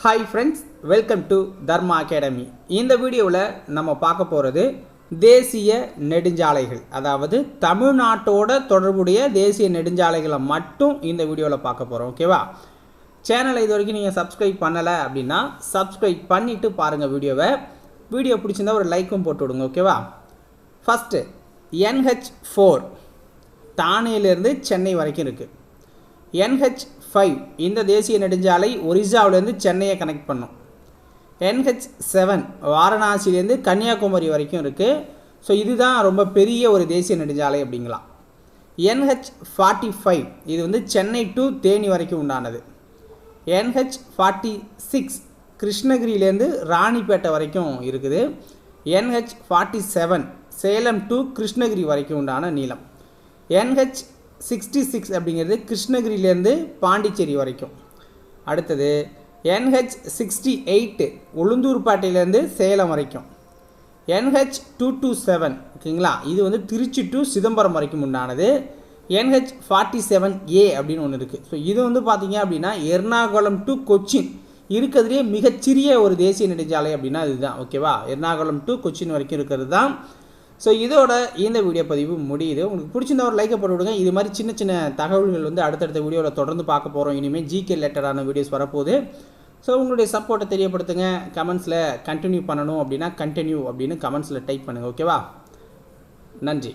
Hi friends, welcome to Dharma academy. இந்த வீடியோவில் நம்ம பார்க்க போகிறது தேசிய நெடுஞ்சாலைகள், அதாவது தமிழ்நாட்டோட தொடர்புடைய தேசிய நெடுஞ்சாலைகளை மட்டும் இந்த வீடியோவில் பார்க்க போகிறோம். ஓகேவா? சேனலை இது வரைக்கும் நீங்கள் சப்ஸ்கிரைப் பண்ணலை அப்படின்னா சப்ஸ்கிரைப் பண்ணிவிட்டு பாருங்கள் வீடியோவை. வீடியோ பிடிச்சிருந்தா ஒரு லைக்கும் போட்டு விடுங்க. ஓகேவா? ஃபஸ்ட்டு NH4 தானேலேருந்து சென்னை வரைக்கும் இருக்குது. NH5 இந்த தேசிய நெடுஞ்சாலை ஒரிசாவிலேருந்து சென்னையை கனெக்ட் பண்ணும். NH7 வாரணாசிலேருந்து கன்னியாகுமரி வரைக்கும் இருக்குது. ஸோ இதுதான் ரொம்ப பெரிய ஒரு தேசிய நெடுஞ்சாலை அப்படிங்களாம். NH45 இது வந்து சென்னை டு தேனி வரைக்கும் உண்டானது. NH46 கிருஷ்ணகிரியிலேருந்து ராணிப்பேட்டை வரைக்கும் இருக்குது. NH47 சேலம் டு கிருஷ்ணகிரி வரைக்கும் உண்டான நீளம். NH66 அப்படிங்கிறது கிருஷ்ணகிரியிலேருந்து பாண்டிச்சேரி வரைக்கும். அடுத்தது NH68 உளுந்தூர்பேட்டையிலேருந்து சேலம் வரைக்கும். NH227 ஓகேங்களா, இது வந்து திருச்சி டு சிதம்பரம் வரைக்கும் உண்டானது. NH47A அப்படின்னு ஒன்று இருக்குது. ஸோ இது வந்து பார்த்தீங்க அப்படின்னா எர்ணாகுளம் டு கொச்சின் இருக்கிறதுலே மிகச்சிறிய ஒரு தேசிய நெடுஞ்சாலை அப்படின்னா இதுதான். ஓகேவா? எர்ணாகுளம் டு கொச்சின் வரைக்கும் இருக்கிறது தான். ஸோ இதோட இந்த வீடியோ பதிவு முடியுது. உங்களுக்கு பிடிச்சிருந்த ஒரு லைக்கை போட்டு விடுங்க. இது மாதிரி சின்ன சின்ன தகவல்கள் வந்து அடுத்தடுத்த வீடியோவில் தொடர்ந்து பார்க்க போகிறோம். இனிமேல் ஜிகே ரிலேட்டடான வீடியோஸ் வரப்போகுது. ஸோ உங்களுடைய சப்போர்ட்டை தெரியப்படுத்துங்க. கமெண்ட்ஸில் கண்டினியூ பண்ணணும் அப்படின்னா கண்டினியூ அப்படின்னு கமெண்ட்ஸில் டைப் பண்ணுங்கள். ஓகேவா? நன்றி.